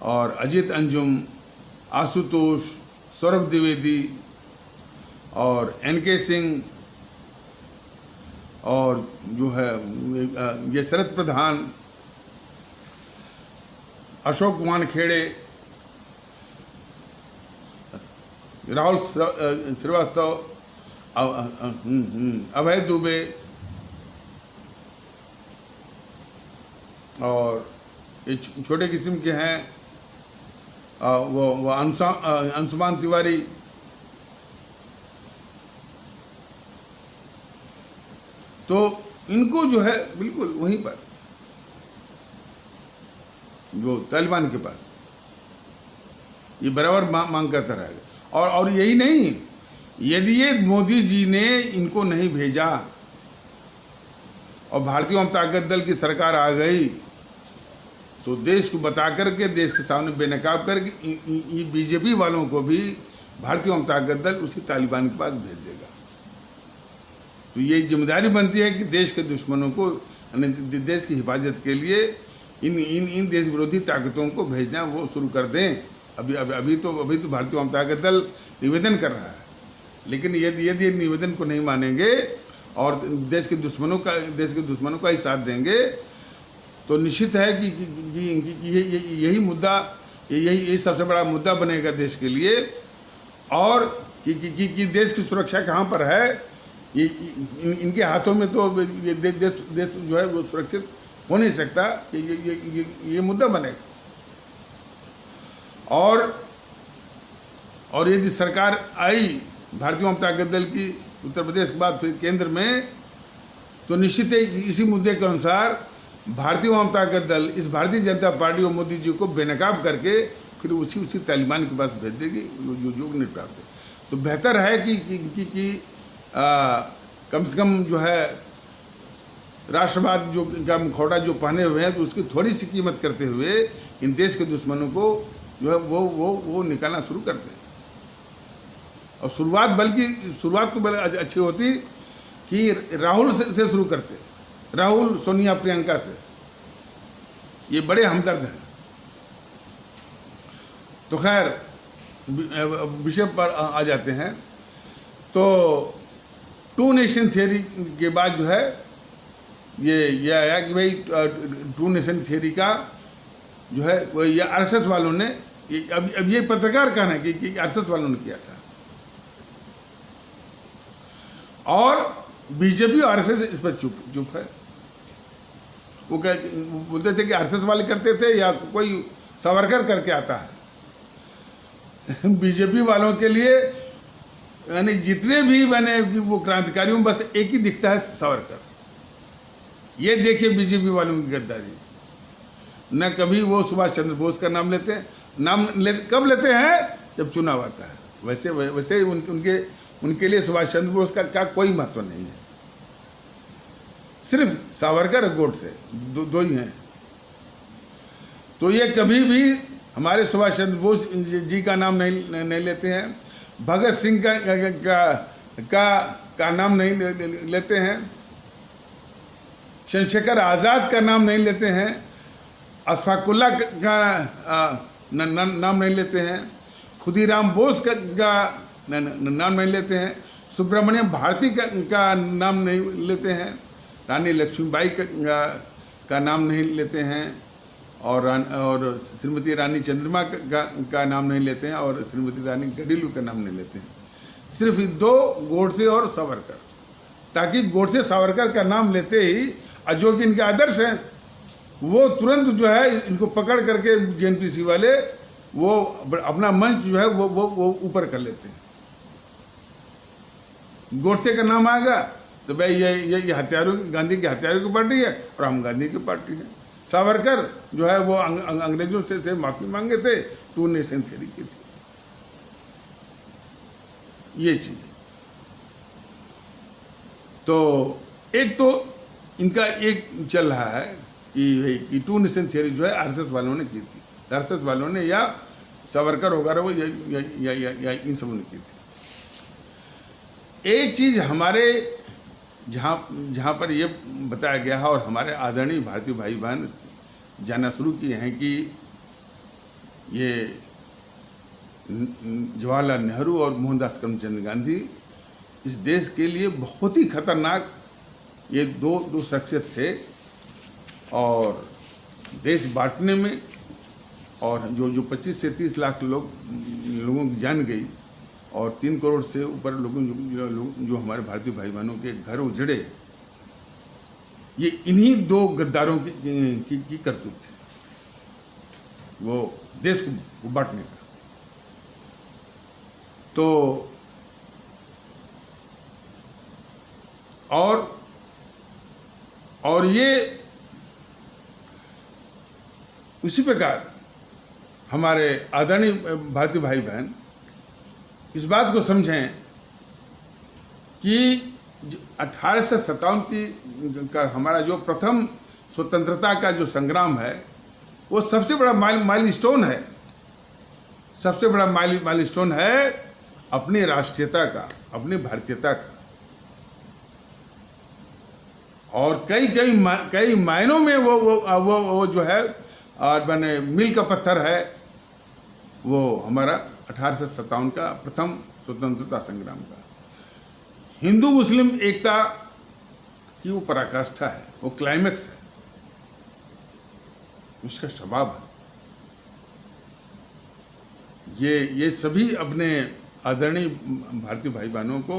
और अजित अंजुम, आशुतोष, सौरभ द्विवेदी और एनके सिंह और जो है ये शरद प्रधान, अशोक वानखेड़े, राहुल श्रीवास्तव, अभय दुबे और ये छोटे किस्म के हैं वो अंशुमान तिवारी। तो इनको जो है बिल्कुल वहीं पर जो तालिबान के पास ये बराबर मांग करता रहेगा। और यही नहीं, यदि ये मोदी जी ने इनको नहीं भेजा और भारतीय जनता दल की सरकार आ गई तो देश को बता करके, देश के सामने बेनकाब करके बीजेपी वालों को भी भारतीय जनता दल उसी तालिबान के पास भेज देगा। तो ये जिम्मेदारी बनती है कि देश के दुश्मनों को, देश की हिफाजत के लिए इन देश विरोधी ताकतों को भेजना वो शुरू कर दें। अभी तो भारतीय जनता दल निवेदन कर रहा है, लेकिन यदि निवेदन को नहीं मानेंगे और देश के दुश्मनों का ही साथ देंगे तो निश्चित है कि यही मुद्दा, यही सबसे बड़ा मुद्दा बनेगा देश के लिए। और कि देश की सुरक्षा कहाँ पर है, इनके हाथों में तो ये देश जो है वो सुरक्षित हो नहीं सकता, ये मुद्दा बनेगा। और यदि सरकार आई भारतीय जनता दल की उत्तर प्रदेश के बाद फिर केंद्र में, तो निश्चित है इसी मुद्दे के अनुसार भारतीय जनता दल इस भारतीय जनता पार्टी और मोदी जी को बेनकाब करके फिर उसी तालिबान के पास भेज देगी जो निपटा दे। तो बेहतर है कि कम से कम जो है राष्ट्रवाद जो का मुखौटा जो पहने हुए हैं, तो उसकी थोड़ी सी कीमत करते हुए इन देश के दुश्मनों को जो है वो निकालना शुरू करते हैं। और शुरुआत तो बड़ी अच्छी होती कि राहुल से शुरू करते, राहुल, सोनिया, प्रियंका से। ये बड़े हमदर्द हैं। तो खैर विषय पर आ जाते हैं। तो टू नेशन थियरी के बाद जो है ये आया कि भाई टू नेशन थियरी का जो है वो ये आरएसएस वालों ने, अब ये पत्रकार कहना है कि आरएसएस वालों ने किया था। और बीजेपी और आरएसएस इस पर चुप है। वो बोलते थे कि आरएसएस वाले करते थे या कोई सावरकर करके आता है। बीजेपी वालों के लिए यानी जितने भी बने वो क्रांतिकारियों, बस एक ही दिखता है, सावरकर। ये देखिए बीजेपी वालों की गद्दारी। न कभी वो सुभाष चंद्र बोस का नाम लेते हैं, कब लेते हैं जब चुनाव आता है। वैसे उनके लिए सुभाष चंद्र बोस का कोई महत्व नहीं है। सिर्फ सावरकर और गोडसे दो ही हैं। तो ये कभी भी हमारे सुभाष चंद्र बोस जी का नाम नहीं लेते हैं, भगत सिंह का नाम नहीं लेते हैं, चंद्रशेखर आज़ाद का नाम नहीं लेते हैं, अशफाकुल्ला का नाम नहीं लेते हैं, खुदीराम बोस का नाम नहीं लेते हैं, सुब्रमण्यम भारती का नाम नहीं लेते हैं, रानी लक्ष्मीबाई का नाम नहीं लेते हैं, और श्रीमती रानी चंद्रमा का नाम नहीं लेते हैं, और श्रीमती रानी गडीलू का नाम नहीं लेते हैं। सिर्फ दो, गोडसे और सावरकर, ताकि गोडसे सावरकर का नाम लेते ही जो कि इनके आदर्श हैं वो तुरंत जो है इनको पकड़ करके जेएनपीसी वाले वो अपना मंच जो है वो ऊपर कर लेते हैं। गोडसे का नाम आएगा तो भाई ये हत्यारों, गांधी के हत्यारों की पार्टी है और हम गांधी की पार्टी है। सावरकर जो है वो अंग्रेजों से माफी मांगे थे, टू नेशन थ्योरी की थी ये चीज। तो एक तो इनका एक चल रहा है कि टू नेशन थ्योरी जो है आरएसएस वालों ने की थी, आरएसएस वालों ने या सावरकर वगैरह वो या इन सबों ने की थी। एक चीज हमारे जहाँ पर ये बताया गया है और हमारे आदरणीय भारतीय भाई बहन जानना शुरू किए हैं कि ये जवाहरलाल नेहरू और मोहनदास करमचंद गांधी इस देश के लिए बहुत ही खतरनाक ये दो शख्सियत थे, और देश बांटने में और जो 25 से 30 लाख लोगों की जान गई और 3 करोड़ से ऊपर लोगों जो हमारे भारतीय भाई बहनों के घर उजड़े, ये इन्हीं दो गद्दारों की करतूत थी, वो देश को बांटने का। तो और ये उसी प्रकार हमारे आदरणीय भारतीय भाई बहन इस बात को समझें कि 1857 का हमारा जो प्रथम स्वतंत्रता का जो संग्राम है वो सबसे बड़ा माइलस्टोन है, सबसे बड़ा माइलस्टोन है अपनी राष्ट्रीयता का, अपनी भारतीयता का। और कई मायनों में वो जो है मैंने मील का पत्थर है वो हमारा 1857 का प्रथम स्वतंत्रता संग्राम का। हिंदू मुस्लिम एकता की वो पराकाष्ठा है, वो क्लाइमेक्स है, उसका शबाब है। ये सभी अपने आदरणीय भारतीय भाई बहनों को,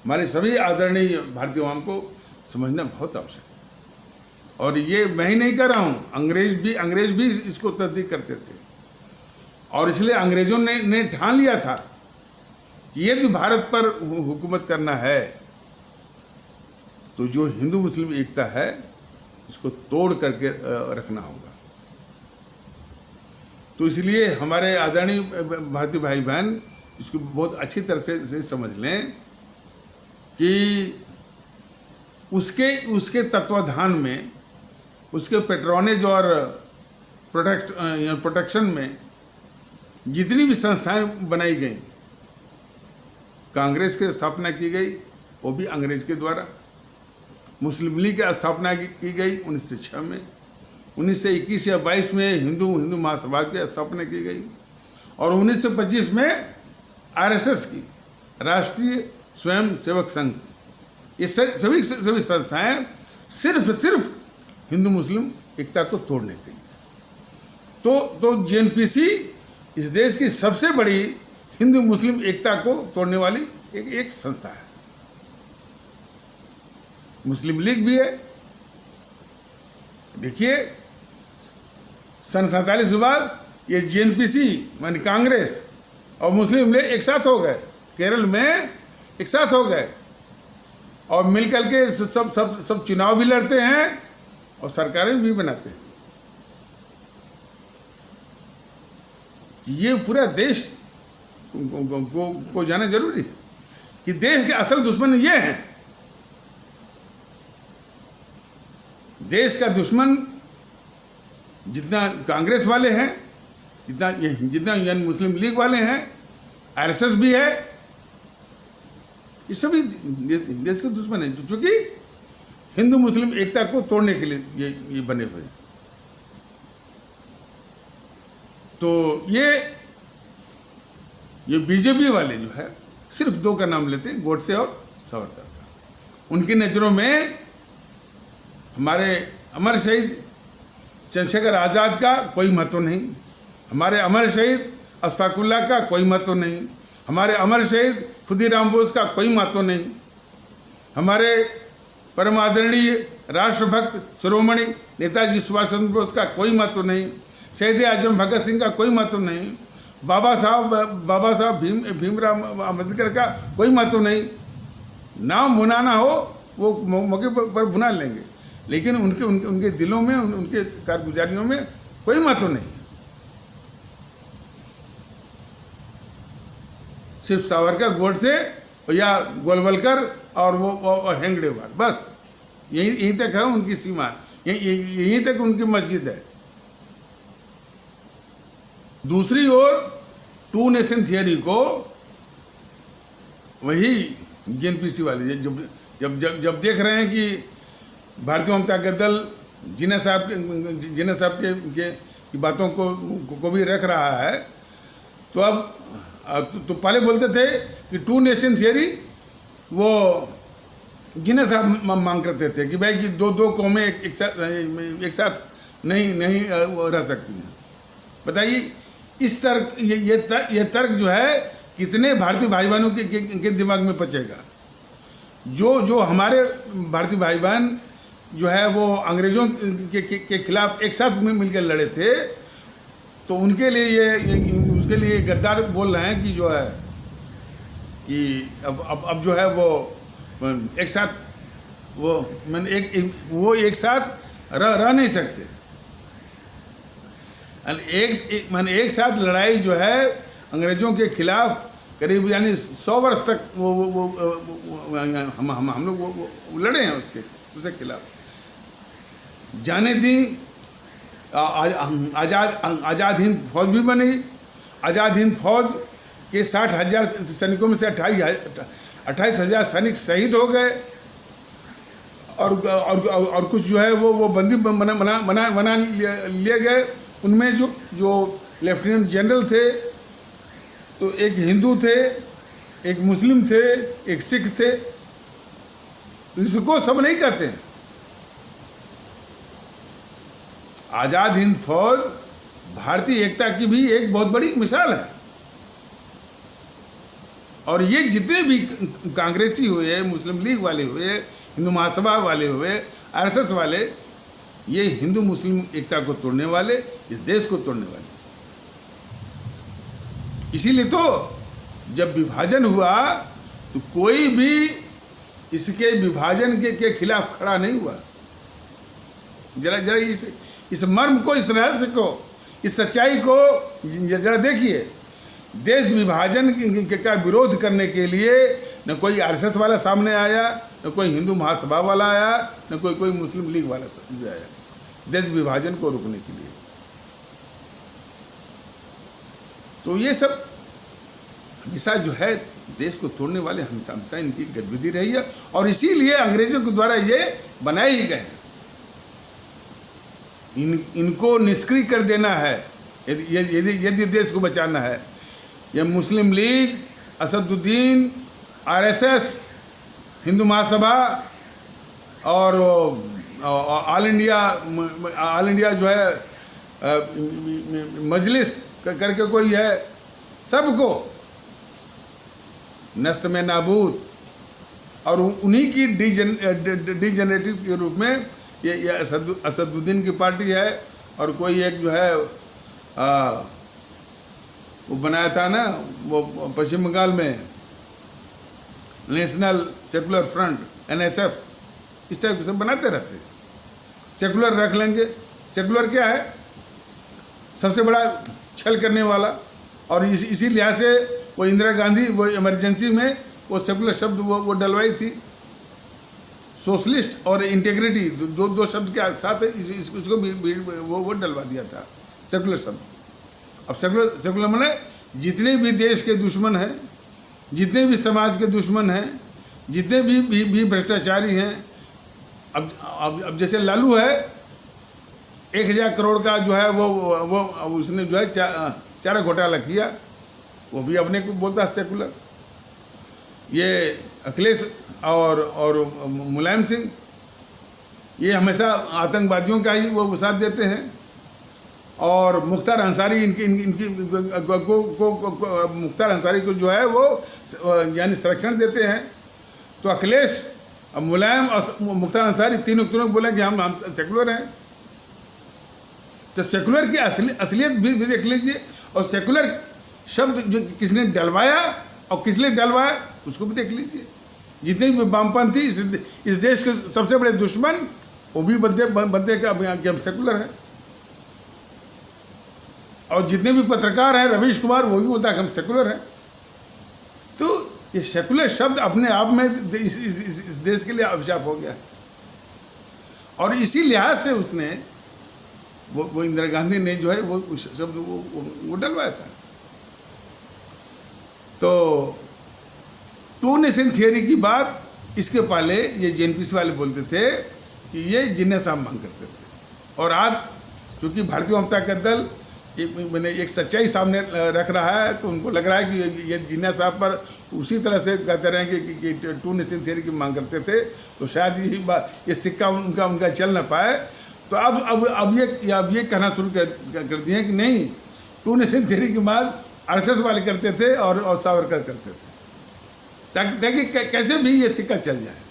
हमारे सभी आदरणीय भारतीयों को समझना बहुत आवश्यक है। और ये मैं ही नहीं कर रहा हूँ, अंग्रेज भी इसको तस्दीक करते थे। और इसलिए अंग्रेजों ने ठान लिया था कि यदि भारत पर हुकूमत करना है तो जो हिंदू मुस्लिम एकता है इसको तोड़ करके रखना होगा। तो इसलिए हमारे आदरणीय भारतीय भाई बहन इसको बहुत अच्छी तरह से समझ लें कि उसके तत्वाधान में, उसके पेट्रोनेज और प्रोटेक्शन में जितनी भी संस्थाएं बनाई गई, कांग्रेस की स्थापना की गई वो भी अंग्रेज के द्वारा, मुस्लिम लीग की स्थापना की गई 1906 में, 1921 या 22 में हिंदू महासभा की स्थापना की गई, और 1925 में आरएसएस की, राष्ट्रीय स्वयं सेवक संघ, ये सभी संस्थाएं सिर्फ हिंदू मुस्लिम एकता को तोड़ने के लिए। तो जेएनपीसी इस देश की सबसे बड़ी हिंदू मुस्लिम एकता को तोड़ने वाली एक संस्था है। मुस्लिम लीग भी है। देखिए सन 47 के बाद ये जेएनपीसी माने कांग्रेस और मुस्लिम लीग एक साथ हो गए, केरल में एक साथ हो गए और मिलकर के सब चुनाव भी लड़ते हैं और सरकारें भी बनाते हैं। ये पूरा देश को जाना जरूरी है कि देश के असल दुश्मन ये हैं। देश का दुश्मन जितना कांग्रेस वाले हैं, जितना मुस्लिम लीग वाले हैं, आरएसएस भी है, ये सभी देश के दुश्मन है, क्योंकि हिंदू मुस्लिम एकता को तोड़ने के लिए ये बने हुए हैं। तो ये बीजेपी वाले जो है सिर्फ दो का नाम लेते हैं, गोडसे और सावरकर का। उनकी नज़रों में हमारे अमर शहीद चंद्रशेखर आज़ाद का कोई महत्व नहीं, हमारे अमर शहीद अशफाकुल्लाह का कोई महत्व नहीं, हमारे अमर शहीद खुदीराम बोस का कोई महत्व नहीं, हमारे परम आदरणीय राष्ट्रभक्त शिरोमणि नेताजी सुभाष चंद्र बोस का कोई महत्व नहीं, शहीद आजम भगत सिंह का कोई महत्व नहीं, बाबा साहब भीमराव अम्बेडकर का कोई महत्व नहीं। नाम भुनाना हो वो मौके पर भुना लेंगे, लेकिन उनके दिलों में, उनके कारगुजारियों में कोई महत्व नहीं। सिर्फ सावरकर, गोडसे या गोलवलकर और वो हेंगडेवार, बस यहीं तक है उनकी सीमा, यहीं तक उनकी मस्जिद है। दूसरी ओर टू नेशन थियरी को वही जेएनपीसी वाले जब देख रहे हैं कि भारतीय जनता दल जिन्ना साहब की बातों को भी रख रहा है, तो अब तो पहले बोलते थे कि टू नेशन थियरी वो जिन्ना साहब मांग करते थे कि भाई कि दो कौमें एक साथ नहीं रह सकती हैं। बताइए इस तर्क ये तर्क जो है कितने भारतीय भाई बहनों के दिमाग में पचेगा। जो हमारे भारतीय भाई बहन जो है वो अंग्रेज़ों के खिलाफ एक साथ में मिलकर लड़े थे, तो उनके लिए उसके लिए गद्दार बोल रहे हैं कि जो है कि अब जो है वो एक साथ वो एक साथ रह नहीं सकते। एक साथ लड़ाई जो है अंग्रेज़ों के खिलाफ करीब यानी 100 वर्ष तक वो हम लोग वो लड़े हैं उसके खिलाफ। जाने दी आज़ाद हिंद फौज भी बनी। आज़ाद हिंद फौज के 60,000 सैनिकों में से 28,000 सैनिक शहीद हो गए और कुछ जो है वो बंदी बना लिए गए। उनमें जो लेफ्टिनेंट जनरल थे तो एक हिंदू थे, एक मुस्लिम थे, एक सिख थे। इसको सब नहीं कहते हैं। आज़ाद हिंद फौज भारतीय एकता की भी एक बहुत बड़ी मिसाल है। और ये जितने भी कांग्रेसी हुए, मुस्लिम लीग वाले हुए, हिंदू महासभा वाले हुए, आरएसएस वाले, ये हिंदू मुस्लिम एकता को तोड़ने वाले, इस देश को तोड़ने वाले। इसीलिए तो जब विभाजन हुआ तो कोई भी इसके विभाजन के खिलाफ खड़ा नहीं हुआ। जरा इस मर्म को, इस रहस्य को, इस सच्चाई को जरा देखिए। देश विभाजन का विरोध करने के लिए न कोई आरएसएस वाला सामने आया, न कोई हिंदू महासभा वाला आया, न कोई मुस्लिम लीग वाला आया देश विभाजन को रोकने के लिए। तो ये सब हमेशा जो है देश को तोड़ने वाले हमेशा इनकी गतिविधि रही है। और इसीलिए अंग्रेजों के द्वारा ये बनाए ही गए हैं। इनको निष्क्रिय कर देना है यदि देश को बचाना है। ये मुस्लिम लीग, असदुद्दीन, आरएसएस, हिंदू महासभा और ऑल इंडिया जो है मजलिस करके कोई है, सबको नस्त में नाबूद। और उन्हीं की डिजेनरेटिव के रूप में ये असदुद्दीन की पार्टी है। और कोई एक जो है वो बनाया था ना, वो पश्चिम बंगाल में नेशनल सेकुलर फ्रंट, NSF, इस टाइप से बनाते रहते। सेकुलर रख लेंगे। सेकुलर क्या है? सबसे बड़ा छल करने वाला। और इसी लिहाज से वो इंदिरा गांधी वो इमरजेंसी में वो सेकुलर शब्द वो डलवाई थी। सोशलिस्ट और इंटीग्रिटी दो शब्द के साथ इसको भी वो डलवा दिया था, सेकुलर शब्द। अब सेकुलर माने जितने भी देश के दुश्मन हैं, जितने भी समाज के दुश्मन हैं, जितने भी भ्रष्टाचारी हैं। अब जैसे लालू है, 1,000 करोड़ का जो है वो उसने जो है चारा घोटाला किया, वो भी अपने को बोलता है सेकुलर। ये अखिलेश और मुलायम सिंह, ये हमेशा आतंकवादियों का ही वो साथ देते हैं। और मुख्तार अंसारी मुख्तार अंसारी को जो है वो यानी संरक्षण देते हैं। तो अखिलेश, मुलायम और मुख्तार अंसारी तीनों बोले कि हम सेकुलर हैं। तो सेकुलर की असलियत भी देख लीजिए। और सेकुलर शब्द जो किसने डलवाया और किसने डलवाया उसको भी देख लीजिए। जितने भी वामपंथी इस देश के सबसे बड़े दुश्मन, वो भी बनते कि हम सेकुलर हैं। और जितने भी पत्रकार हैं, रवीश कुमार, वो भी बोलता है कि हम सेकुलर हैं। तो ये सेकुलर शब्द अपने आप में इस देश के लिए अभिशाप हो गया। और इसी लिहाज से उसने वो इंदिरा गांधी ने जो है वो शब्द वो डलवाया था। तो टू नेशन थियरी की बात इसके पहले ये जेएनपीसी वाले बोलते थे कि ये जिन्ना साहब मांग करते थे। और आज क्योंकि भारतीय जनता का दल एक सच्चाई सामने रख रहा है, तो उनको लग रहा है कि ये जिन्ना साहब पर उसी तरह से कहते रहे कि टू नेशन थियरी की मांग करते थे, तो शायद ये सिक्का उनका चल ना पाए। तो अब ये कहना शुरू कर दिए कि नहीं, टू नेशन थियरी की बात आरएसएस वाले करते थे और सावरकर करते थे, ताकि कैसे भी ये सिक्का चल जाए।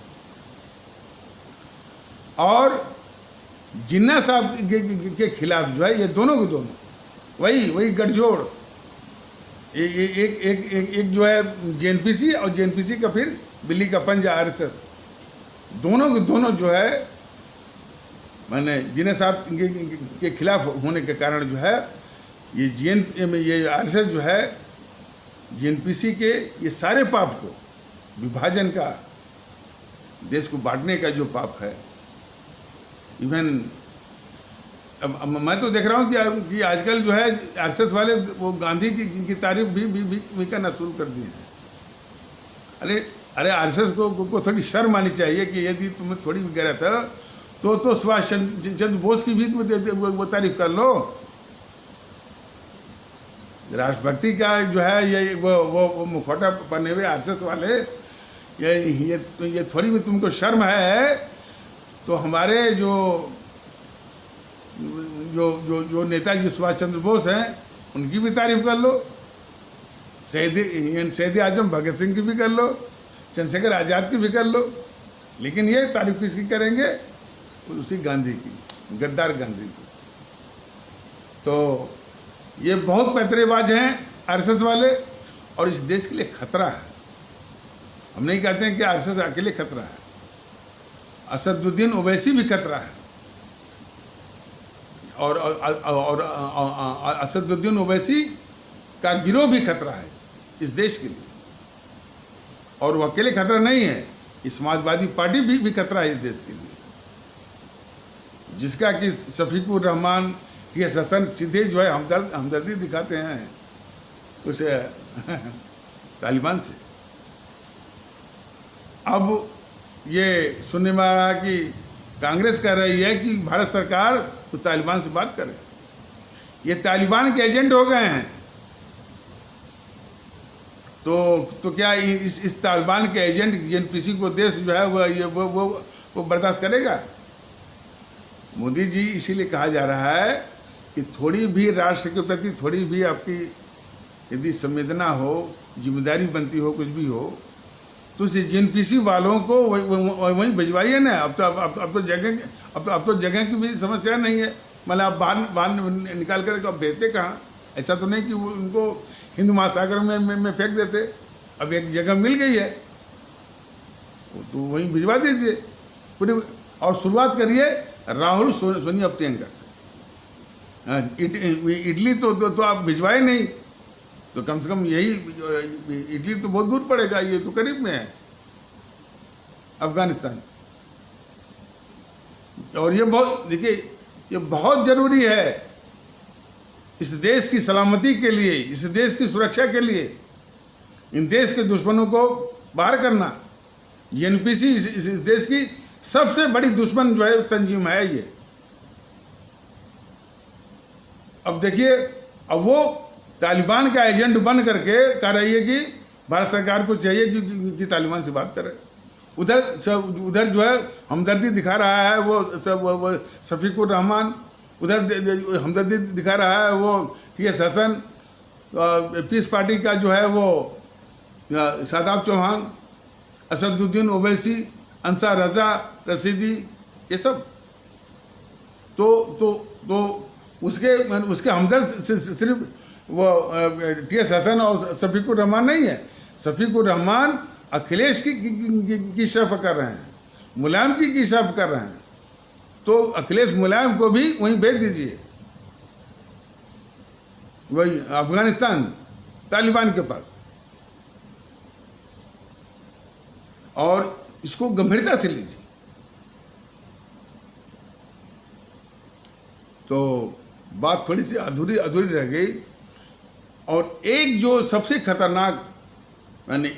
और जिन्ना साहब के खिलाफ जो है ये दोनों के दोनों वही गठजोड़, एक जो है जेएनपीसी और जेएनपीसी का फिर बिल्ली का पंजा आरएसएस, दोनों के दोनों जो है मैंने जिन्ना साहब के खिलाफ होने के कारण जो है ये आरएसएस जो है जेएनपीसी के ये सारे पाप को, विभाजन का, देश को बांटने का जो पाप है, इवन अब मैं तो देख रहा हूँ कि आजकल जो है आरएसएस वाले वो गांधी की तारीफ भी करना शुरू कर दिए हैं। अरे आरएसएस को थोड़ी शर्म आनी चाहिए कि यदि तुम्हें थोड़ी भी गैरत है तो सुभाष चंद्र बोस की भी वो तारीफ कर लो। राष्ट्रभक्ति का जो है ये वो मुखौटा पहने हुए आरएसएस वाले, ये थोड़ी भी तुमको शर्म है तो हमारे जो नेताजी सुभाष चंद्र बोस हैं उनकी भी तारीफ कर लो, शहीद आजम भगत सिंह की भी कर लो, चंद्रशेखर आज़ाद की भी कर लो, लेकिन ये तारीफ किसकी करेंगे? उसी गांधी की, गद्दार गांधी की। तो ये बहुत पैतरेबाज हैं आरएसएस वाले और इस देश के लिए खतरा है। हम नहीं कहते हैं कि आरएसएस अकेले खतरा है, असदुद्दीन ओवैसी भी खतरा है और असदुद्दीन ओवैसी का गिरोह भी खतरा है इस देश के लिए। और वो अकेले खतरा नहीं है, समाजवादी पार्टी भी खतरा है इस देश के लिए, जिसका कि शफीकुर रहमान, टीएस हसन सीधे जो है हमदर्दी दिखाते हैं उस तालिबान से। अब ये सुनने में आ रहा कि कांग्रेस कह रही है कि भारत सरकार उस तालिबान से बात करे। ये तालिबान के एजेंट हो गए हैं, तो क्या इस तालिबान के एजेंट जेएनपीसी को देश जो है वो बर्दाश्त करेगा? मोदी जी, इसीलिए कहा जा रहा है कि थोड़ी भी राष्ट्र के प्रति थोड़ी भी आपकी यदि संवेदना हो, जिम्मेदारी बनती हो, कुछ भी हो, तो इस जेएनपीसी वालों को वहीं भिजवाइए ना। अब तो जगह की भी समस्या नहीं है, मतलब आप बाहर निकाल कर अब भेजते कहाँ? ऐसा तो नहीं कि उनको हिंद महासागर में फेंक देते। अब एक जगह मिल गई है तो वहीं भिजवा दीजिए पूरे, और शुरुआत करिए राहुल सोनिया प्रियंका से। इटली तो आप भिजवाए नहीं, तो कम से कम यही, इटली तो बहुत दूर पड़ेगा, ये तो करीब में है अफगानिस्तान। और ये बहुत, देखिए, ये बहुत जरूरी है इस देश की सलामती के लिए, इस देश की सुरक्षा के लिए, इन देश के दुश्मनों को बाहर करना। जेएनपीसी इस देश की सबसे बड़ी दुश्मन जो है तंजीम है ये। अब देखिए, अब वो तालिबान का एजेंट बन करके कह रही है कि भारत सरकार को चाहिए कि तालिबान से बात करे। उधर जो है हमदर्दी दिखा रहा है वो शफीकुर रहमान, उधर हमदर्दी दिखा रहा है वो टीएस हसन, पीस पार्टी का जो है वो शादाब चौहान, असदुद्दीन ओवैसी, अंसार रजा, रशीदी, ये सब। तो उसके हमदर्द सिर्फ वो टीएस हसन और शफीकुर रहमान नहीं है। शफीकुर रहमान अखिलेश की शर्फ कर रहे हैं, मुलायम की शर्फ कर रहे हैं, तो अखिलेश मुलायम को भी वहीं भेज दीजिए, वही अफगानिस्तान तालिबान के पास, और इसको गंभीरता से लीजिए। तो बात थोड़ी सी अधूरी रह गई। और एक जो सबसे खतरनाक, यानी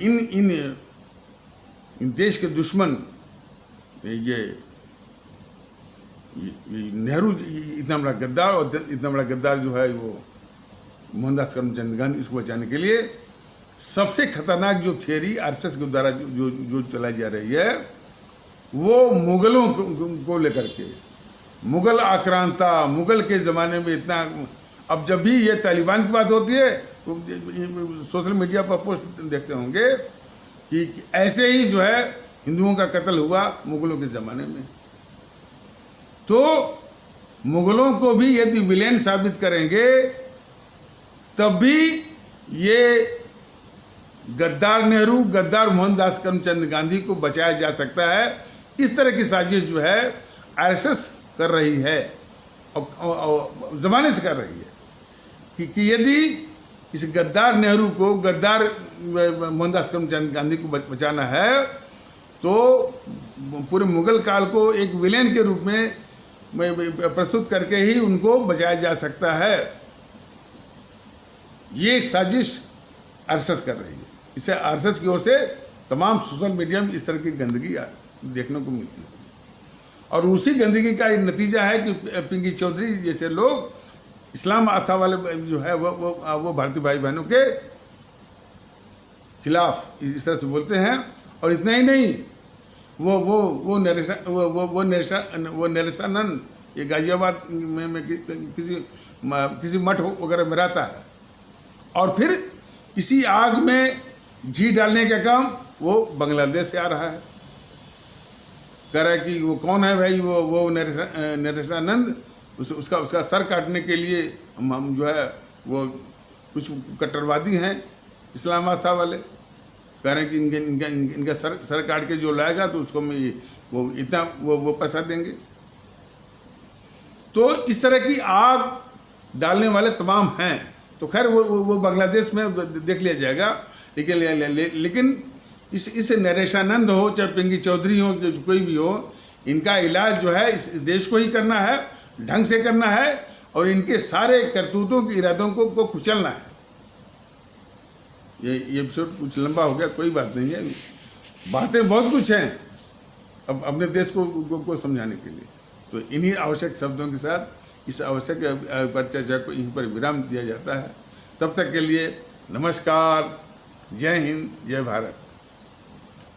इन देश के दुश्मन, ये नेहरू इतना बड़ा गद्दार, और इतना बड़ा गद्दार जो है वो मोहनदास करमचंद गांधी, इसको बचाने के लिए सबसे खतरनाक जो थियरी आरएसएस के द्वारा जो चलाई जा रही है, वो मुगलों को लेकर के, मुगल आक्रांता, मुगल के ज़माने में इतना। अब जब भी ये तालिबान की बात होती है तो सोशल मीडिया पर पोस्ट देखते होंगे कि ऐसे ही जो है हिंदुओं का कत्ल हुआ मुगलों के ज़माने में। तो मुगलों को भी यदि विलेन साबित करेंगे तब भी ये गद्दार नेहरू, गद्दार मोहनदास करमचंद गांधी को बचाया जा सकता है। इस तरह की साजिश जो है आरएसएस कर रही है और ज़माने से कर रही है कि यदि इस गद्दार नेहरू को, गद्दार मोहनदास करमचंद गांधी को बचाना है तो पूरे मुगल काल को एक विलेन के रूप में प्रस्तुत करके ही उनको बचाया जा सकता है। ये एक साजिश आरएसएस कर रही है। इसे आरएसएस की ओर से तमाम सोशल मीडिया में इस तरह की गंदगी देखने को मिलती है और उसी गंदगी का एक नतीजा है कि पिंकी चौधरी जैसे लोग इस्लाम आस्था वाले जो है वो भारतीय भाई बहनों के खिलाफ इस तरह से बोलते हैं। और इतना ही नहीं, वो नरेशानंद ये गाजियाबाद में किसी मठ वगैरह में रहता है और फिर इसी आग में घी डालने का काम वो बांग्लादेश से आ रहा है। कह रहा है कि वो कौन है भाई, वो नरेशानंद, उसका सर काटने के लिए हम जो है वो कुछ कट्टरवादी हैं इस्लाम आस्था वाले। कह रहे हैं कि इनका सर काट के जो लाएगा तो उसको मैं वो इतना वो पैसा देंगे। तो इस तरह की आग डालने वाले तमाम हैं। तो खैर वो बांग्लादेश में देख लिया जाएगा। लेकिन इस नरेशानंद हो चाहे पिंकी चौधरी हो, कोई भी हो, इनका इलाज जो है इस देश को ही करना है, ढंग से करना है और इनके सारे करतूतों के इरादों को कुचलना है। ये एपिसोड कुछ लंबा हो गया, कोई बात नहीं है, बातें बहुत कुछ हैं अब अपने देश को समझाने के लिए। तो इन्हीं आवश्यक शब्दों के साथ इस आवश्यक परिचर्चा को यहीं पर विराम दिया जाता है। तब तक के लिए नमस्कार, जय हिंद, जय भारत।